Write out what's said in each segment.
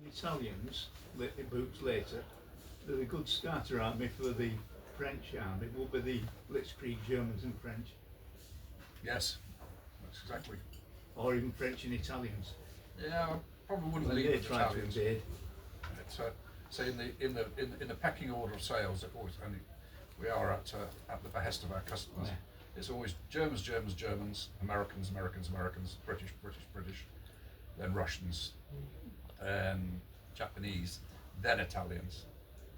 Italians, boots later, they're a good starter army for the French army. It will be the Blitzkrieg Germans and French, Yes, that's exactly. or even French and Italians. Yeah, I probably wouldn't When leave they with try to Italians. invade. It's say in the pecking order of sales, it always, and we are at the behest of our customers. Yeah. It's always Germans, Germans, Germans, Americans, Americans, Americans, British, British, British, then Russians, then Japanese, then Italians,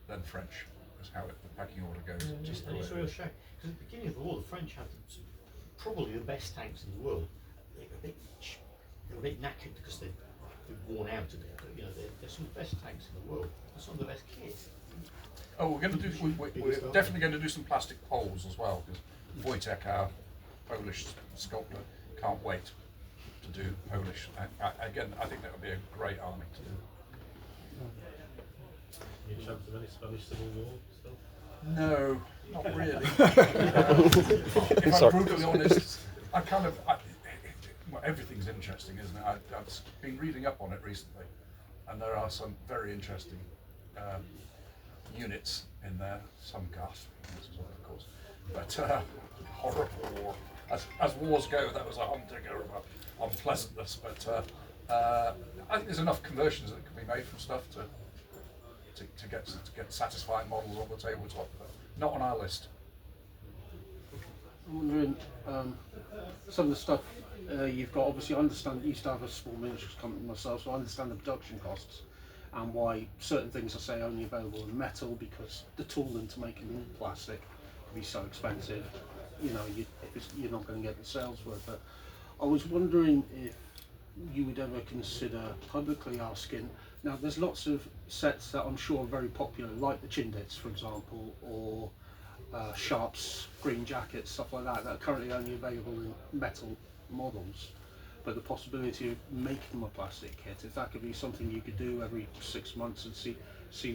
then French. That's how the pecking order goes. Just the And it's a way it real is. shame, because at the beginning of the war, the French had probably the best tanks in the world. They were a bit knackered because they'd worn out a bit, but you know, they're some of the best tanks in the world. They're some of the best kit. Oh, we're going to do. We're definitely going to do some plastic poles as well, because Wojtek, our Polish sculptor, can't wait to do Polish. Again, I think that would be a great army to do. Any chance of any Spanish Civil War stuff? No, not really. If I'm brutally honest, well, everything's interesting, isn't it? I've been reading up on it recently, and there are some very interesting units in there. Some ghastly units as well, of course, but horrible war. As wars go, that was a humdinger of unpleasantness. But I think there's enough conversions that can be made from stuff to get satisfying models on the tabletop, but not on our list. I'm wondering, some of the stuff you've got, obviously I understand, I used to have a small miniatures company myself, so I understand the production costs and why certain things are, say, only available in metal, because the tooling to make them in plastic can be so expensive, you know, you're not going to get the sales for it. But I was wondering if you would ever consider publicly asking, now there's lots of sets that I'm sure are very popular, like the Chindits, for example, or Sharp's green jackets, stuff like that are currently only available in metal models, but the possibility of making them a plastic kit, if that could be something you could do every 6 months and see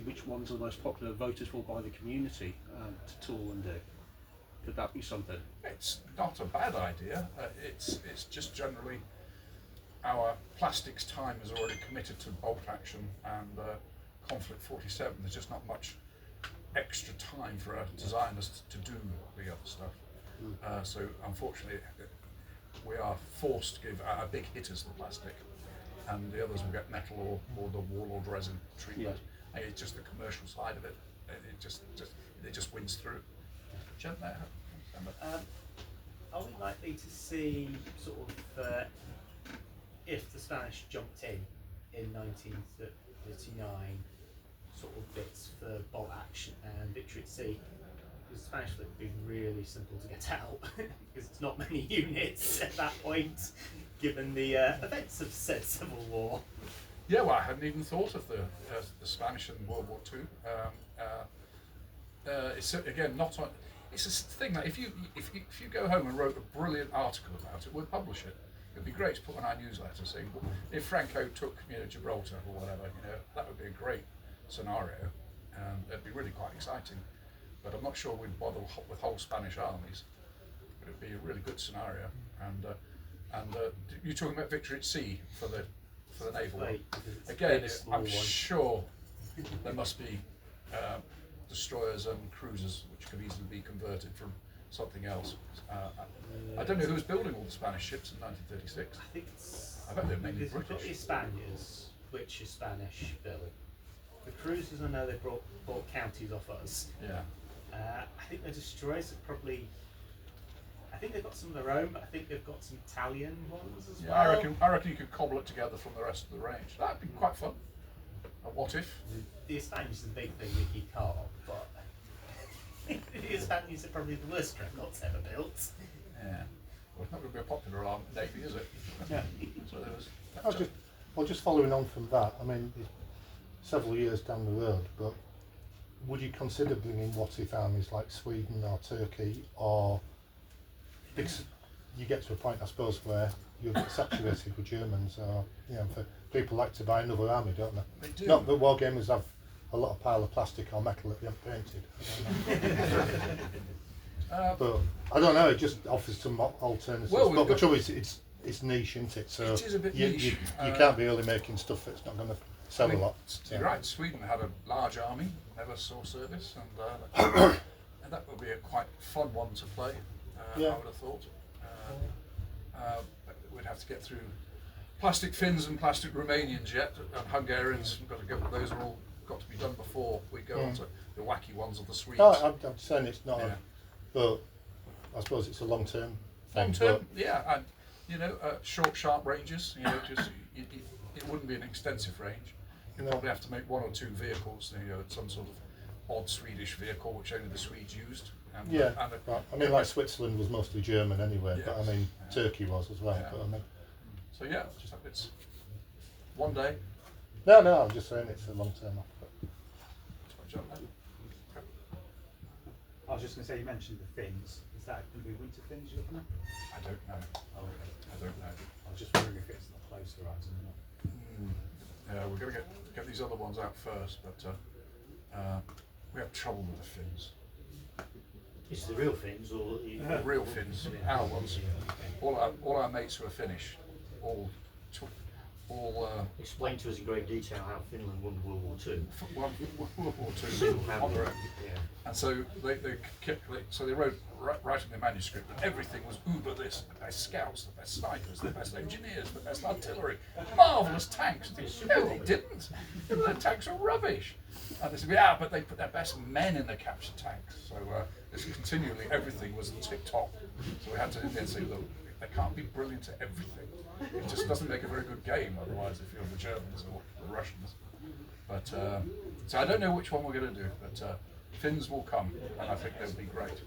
which ones are the most popular, voted for by the community, to tool and do. Could that be something? It's not a bad idea. It's just generally our plastics time is already committed to bolt action and conflict 47. There's just not much extra time for our designers to do the other stuff. So unfortunately, we are forced to give our big hitters the plastic, and the others will get metal or the Warlord resin treatment. Yeah. And it's just the commercial side of it. It just wins through. Jen, there. Are we likely to see sort of if the Spanish jumped in 1939, sort of bits for bolt action and victory at sea? The Spanish fleet would be really simple to get out because it's not many units at that point, given the events of said civil war. Yeah, well, I hadn't even thought of the Spanish in World War II. It's again not on. It's a thing that if you go home and wrote a brilliant article about it, we'd publish it. It'd be great to put on our newsletter saying, if Franco took Gibraltar or whatever, that would be a great scenario, and it'd be really quite exciting. But I'm not sure we'd bother with whole Spanish armies. But it'd be a really good scenario. And you're talking about victory at sea for the naval. Again, I'm sure there must be destroyers and cruisers which could easily be converted from something else. I don't know who was building all the Spanish ships in 1936. I think it's. I bet they're mainly We've got British. the Spaniards, which is Spanish built. The cruisers, I know they bought counties off us. Yeah. I think the destroyers are probably. I think they've got some of their own, but I think they've got some Italian ones as well. I reckon you could cobble it together from the rest of the range. That'd be quite fun. What if? The Spaniards is a big thing that you can't, but the Spaniards are probably the worst dreadnoughts ever built. Yeah. Well, it's not going to be a popular navy, is it? Yeah. So there was. Just following on from that, I mean, several years down the road, but would you consider bringing what-if armies like Sweden or Turkey, or because you get to a point, I suppose, where you'll get saturated with Germans, or for people like to buy another army, don't they? They do. Not that wargamers have a lot of pile of plastic or metal that they haven't painted. But I don't know. It just offers some alternatives. But the trouble is, it's niche, isn't it? So it is a bit you niche. You can't be really making stuff that's not going to sell I mean, a lot. You're right. Sweden had a large army, never saw service, and that would be a quite fun one to play. I Yeah. would have thought. But we'd have to get through plastic Finns and plastic Romanians yet, and Hungarians. We've got to go. Those are all got to be done before we go on to the wacky ones of the Swedes. No, I'm saying it's not, Yeah. but I suppose it's a long term thing. Long term, yeah, and you know, short, sharp ranges. You know, just it wouldn't be an extensive range. You'd No. probably have to make one or two vehicles. You know, some sort of odd Swedish vehicle which only the Swedes used. And, Yeah, and right. I mean, like Switzerland was mostly German anyway, but I Yes. mean, Yeah. Turkey was as well. Yeah. But I mean, so yeah, just like it's one day. no, I'm just saying it's a long term offer. I was just going to say, you mentioned the Finns. Is that going to be winter Finns you're looking at? I don't know. Oh, okay. I don't know. I was just wondering if it's the close horizon or not. Yeah, we're going to get these other ones out first, but we have trouble with the Finns. Is the real Finns or The real Finns, our ones. All our mates who are Finnish, all explain to us in great detail how Finland won World War II. World War II Single-handedly. on their own. Yeah. And so they wrote right in the manuscript that everything was uber this, the best scouts, the best snipers, the best engineers, the best artillery, marvellous tanks. No, they didn't. The tanks are rubbish. And they said, yeah, but they put their best men in the captured tanks. So it's continually everything was tip-top. So we had to in the end say, look, they can't be brilliant at everything. It just doesn't make a very good game otherwise if you're the Germans or the Russians. But so I don't know which one we're going to do, but Finns will come, and I think they'll be great,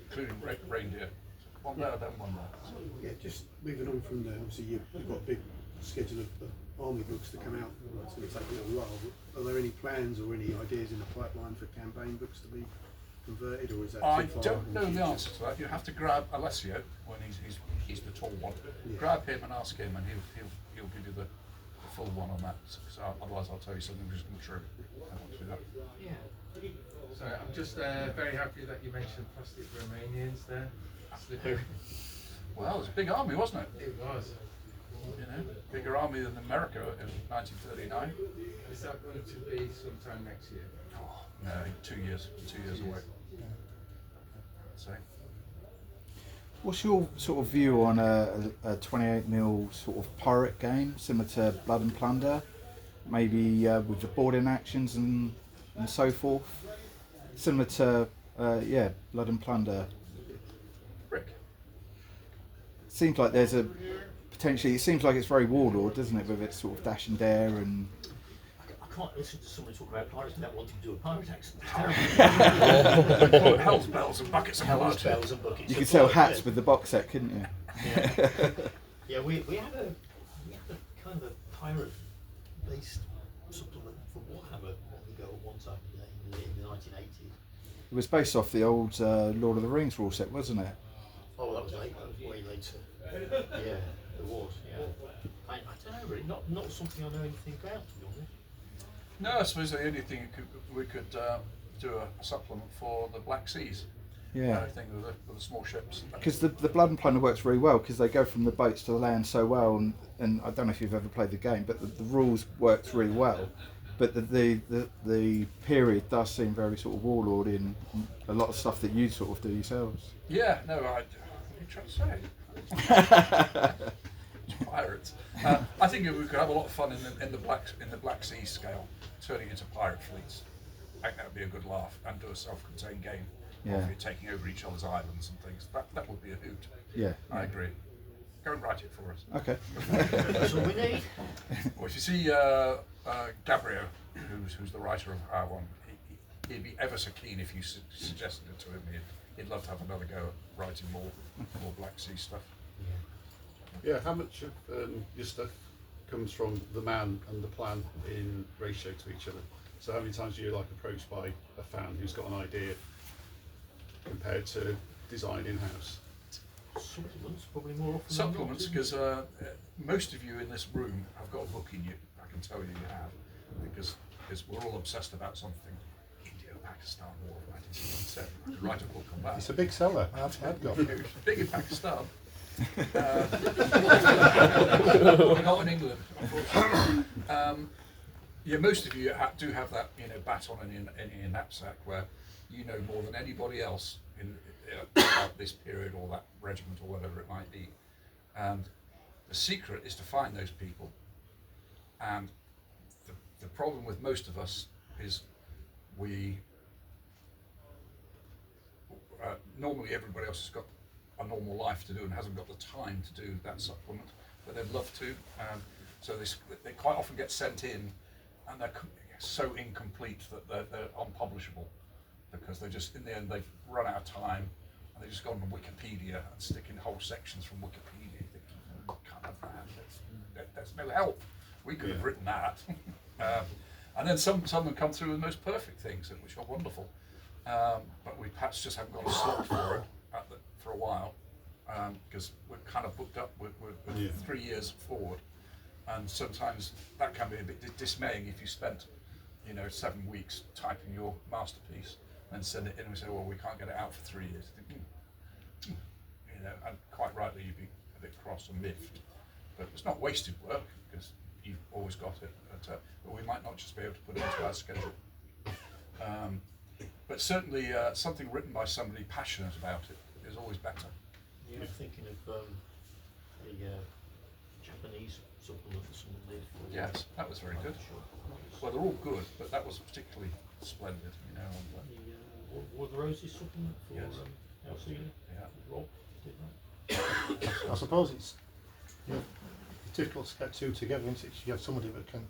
including reindeer. One there, then one there. Yeah, just moving on from there, obviously you've got a big schedule of army books to come out. It's going to take a little while. But are there any plans or any ideas in the pipeline for campaign books to be converted, or is that I too far don't in know the future? answer to that. You have to grab Alessio when he's the tall one. Yeah. Grab him and ask him, and he'll give you the full one on that. So otherwise, I'll tell you something which isn't true. I want to do that. Yeah. So I'm just very happy that you mentioned plastic Romanians there. Slippery. Well, it was a big army, wasn't it? It was. You know, bigger army than America in 1939. Is that going to be sometime next year? Oh, no, 2 years. 2 years away. So. What's your sort of view on a 28mm sort of pirate game, similar to Blood and Plunder, maybe with the boarding actions and so forth, similar to Blood and Plunder? Rick. Seems like there's a potentially. It seems like it's very Warlord, doesn't it, with its sort of dash and dare and. I can't listen to someone talk about pirates without wanting to do a pirate accent. It's terrible. Hell's bells and buckets of blood. Hell's bells and buckets. You of could sell blood, hats yeah. with the box set, couldn't you? Yeah, yeah. We had a kind of a pirate based supplement for Warhammer long ago at one time in the 1980s. It was based off the old Lord of the Rings rule set, wasn't it? Oh, that was late. That was way later. Yeah, it was. Yeah. I don't know, really. Not something I know anything about, to be honest. No, I suppose the only thing we could do a supplement for the Black Seas. Yeah. Thing with the small ships. Because the Blood and Plunder works very well because they go from the boats to the land so well, and I don't know if you've ever played the game, but the rules works really well. But the period does seem very sort of Warlord in a lot of stuff that you sort of do yourselves. Yeah, no, what are you trying to say? Pirates. I think we could have a lot of fun in the Black Sea scale, turning into pirate fleets. I think that would be a good laugh, and do a self-contained game. Yeah. Of you taking over each other's islands and things. That would be a hoot. Yeah. I agree. Go and write it for us. Okay. That's all we need. Well, if you see Gabriel, who's the writer of our one, he'd be ever so keen if you suggested it to him. He'd love to have another go at writing more Black Sea stuff. Yeah, how much of your stuff comes from the man and the plan in ratio to each other? So how many times are you like approached by a fan who's got an idea compared to design in-house? Supplements, probably more often Supplements, than not, because most of you in this room have got a book in you. I can tell you have, because we're all obsessed about something. India-Pakistan War of 1967. I could write a book on that. It's a big seller. I've got it. Big in Pakistan. Not in England, unfortunately. Yeah, most of you do have that, baton in your knapsack where you know more than anybody else in about this period or that regiment or whatever it might be. And the secret is to find those people. And the problem with most of us is we normally everybody else has got a normal life to do and hasn't got the time to do that supplement, but they'd love to. So they quite often get sent in, and they're so incomplete that they're unpublishable, because they just, in the end, they've run out of time, and they just go on Wikipedia and stick in whole sections from Wikipedia. You think, oh, can't have that. That's no help. We could have written that. And then some of them come through with the most perfect things, which are wonderful. But we perhaps just haven't got a slot for it for a while, because we're kind of booked up with 3 years forward. And sometimes that can be a bit dismaying if you spent, 7 weeks typing your masterpiece and send it in and we say, well, we can't get it out for 3 years. And quite rightly you'd be a bit cross and miffed. But it's not wasted work, because you've always got it. But we might not just be able to put it into our schedule. But certainly something written by somebody passionate about it is always better. You're thinking of the Japanese supplement that someone did for Yes, that was very good. Sure. Well, they're all good, but that was particularly splendid, The War of the Roses supplement for Yes. LC. Yeah. Rob did that. I suppose it's difficult to get two together, isn't it? You have somebody that can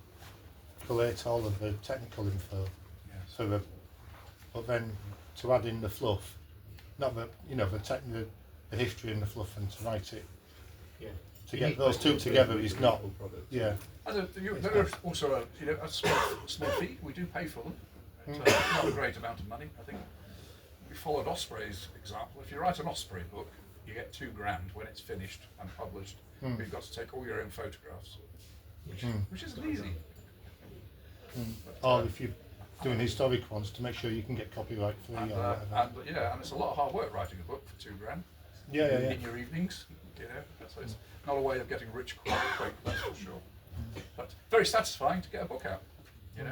collate all of the technical info. Yes. But then to add in the fluff, not the history and the fluff, and to write it. Yeah. To get those two together is not. Yeah. There are also a small fee. We do pay for them. Not a great amount of money, I think. We followed Osprey's example. If you write an Osprey book, you get £2,000 when it's finished and published. But you've got to take all your own photographs, which isn't easy. Or if you're doing historic ones, to make sure you can get copyright free or whatever. And it's a lot of hard work writing a book for £2,000. Yeah. In your evenings, So it's not a way of getting rich quick, that's for sure. But very satisfying to get a book out. A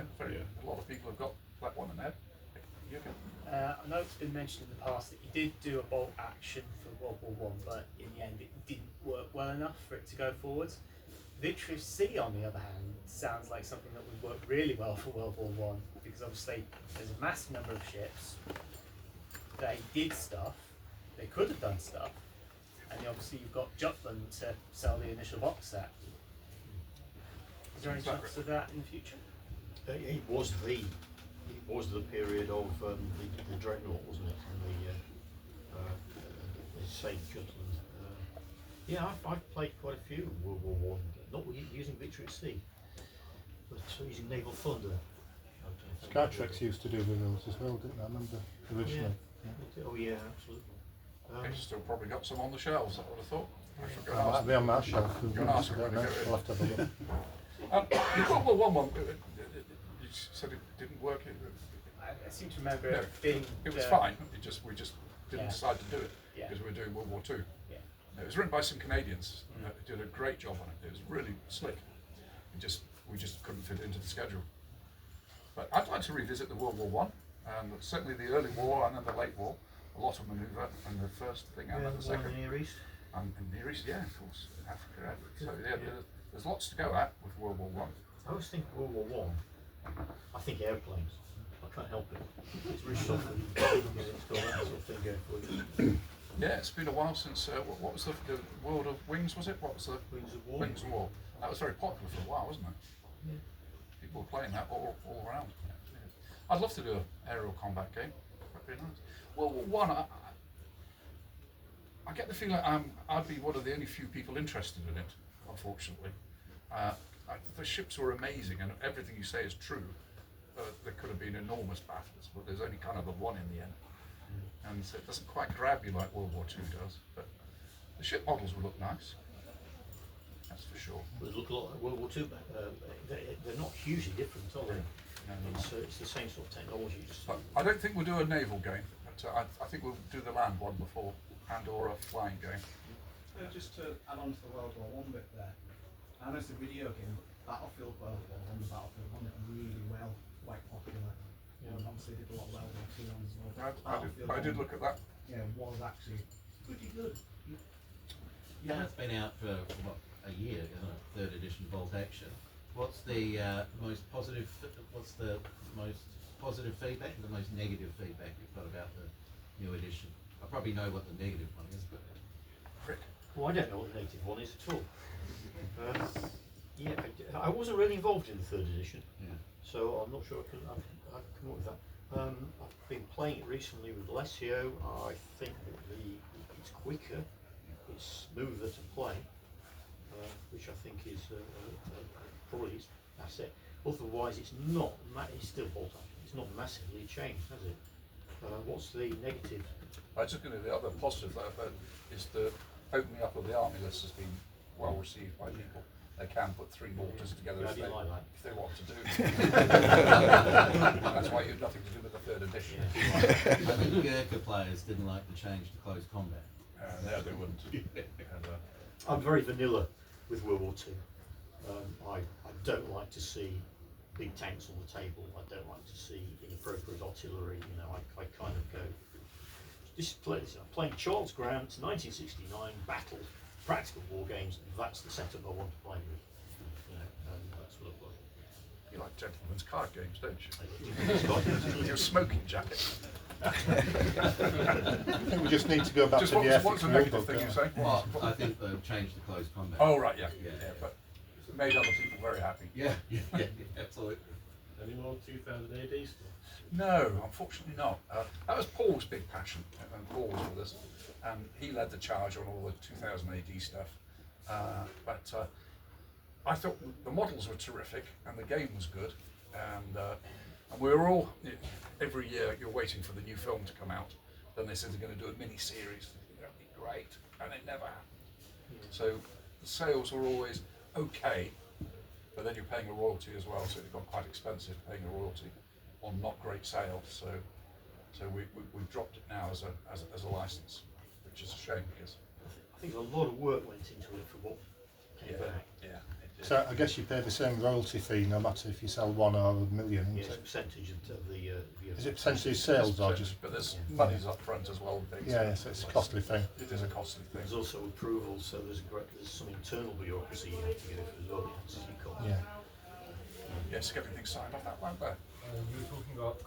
lot of people have got that one in there. I know it's been mentioned in the past that you did do a bolt action for World War I, but in the end it didn't work well enough for it to go forward. Victory C, on the other hand, sounds like something that would work really well for World War I, because obviously there's a massive number of ships. They did stuff, they could have done stuff, and obviously you've got Jutland to sell the initial box set. Is there any chance of that in the future? It was the period of the Dreadnought, wasn't it? And the Sage Jutland. I've played quite a few World War I, not using Victory at Sea, but using Naval Thunder. Star Trek used to do with those as well, didn't they? I remember originally. Yeah. Oh yeah, absolutely. They've still probably got some on the shelves, I would have thought. I should go and Might ask be on my shelf. Go and ask them when they get I'll have to have a look. The World War I one, you said it didn't work. I seem to remember it being. It was fine. We just didn't Yeah. decide to do it Yeah. because we were doing World War II. Yeah. It was written by some Canadians who did a great job on it. It was really slick. We just couldn't fit it into the schedule. But I'd like to revisit the World War One, and certainly the early war and then the late war. A lot of manoeuvre and the first thing and then the second. Near East. And in Near East, yeah, of course, in Africa. So there's lots to go at with World War One. I always think World War One. I think airplanes. I can't help it. It's really something. It's got that sort of thing going for you. Yeah, it's been a while since. What was the World of Wings? Was it? What was the Wings of War. Wings of War? That was very popular for a while, wasn't it? Yeah. People were playing that all around. Yeah. I'd love to do an aerial combat game. That'd be nice. World War One. I get the feeling I'd be one of the only few people interested in it. Unfortunately, the ships were amazing, and everything you say is true. There could have been enormous battles, but there's only kind of the one in the end. And so it doesn't quite grab you like World War II does, but the ship models will look nice, that's for sure. They look a lot like World War II. They're not hugely different, are they? No. It's the same sort of technology. But I don't think we'll do a naval game, but I think we'll do the land one before, and or a flying game. Just to add on to the World War One bit there, I know it's a video game, but Battlefield World War One, the Battlefield One, did really well, quite popular. Obviously did a lot of World War Two ones as well. I did look at that. Yeah, was actually pretty good. Yeah, it's been out for what, a year, isn't it? 3rd edition Bolt Action. What's the most positive? What's the most positive feedback and the most negative feedback you've got about the new edition? I probably know what the negative one is, but Well, I don't know what the negative one is at all. Yeah, I wasn't really involved in the 3rd edition, so I'm not sure I can come up with that. I've been playing it recently with Alessio. I think that it's quicker, it's smoother to play, which I think is probably its asset. Otherwise, it's not. It's still Bolt Action. It's not massively changed, has it? What's the negative? I was just going to. The other positive that I've heard is the opening up of the army list has been well received by people. They can put 3 mortars together if they want to do. That's why you have nothing to do with the 3rd edition. I think Gurkha players didn't like the change to close combat. No, they wouldn't. I'm very vanilla with World War II. I don't like to see big tanks on the table. I don't like to see inappropriate artillery. You know, I kind of go. I'm playing Charles Grant's 1969 battle, practical war games. That's the setup I want to play with. You know, and that's what I've got. You like gentlemen's card games, don't you? Your smoking jacket. I think we just need to go back Just to the what's ethics the rule negative book. thing you don't say? Well, I think they've changed to close combat. Oh right, yeah, but it made other people very happy. Yeah, absolutely. Any more 2000 AD stuff? No, unfortunately not. That was Paul's big passion, and Paul was with us, and he led the charge on all the 2000 AD stuff. But I thought the models were terrific, and the game was good, and we were all, every year you're waiting for the new film to come out. Then they said they're going to do a mini-series. That'd be great, and it never happened. So the sales were always okay, but then you're paying a royalty as well, so it got quite expensive paying a royalty on not great sales. So we've dropped it now as a license, which is a shame because I think a lot of work went into it for what came back. Yeah. So I guess you pay the same royalty fee no matter if you sell 1 or a million. Yeah, Isn't it's a it? percentage of the. Is it percentage of sales or just? But there's monies up front as well. Yeah, so it's a costly thing. It is a costly thing. There's also approval, so there's some internal bureaucracy you have to go through as well. Yeah. Yes, getting things signed off that won't there. You were talking about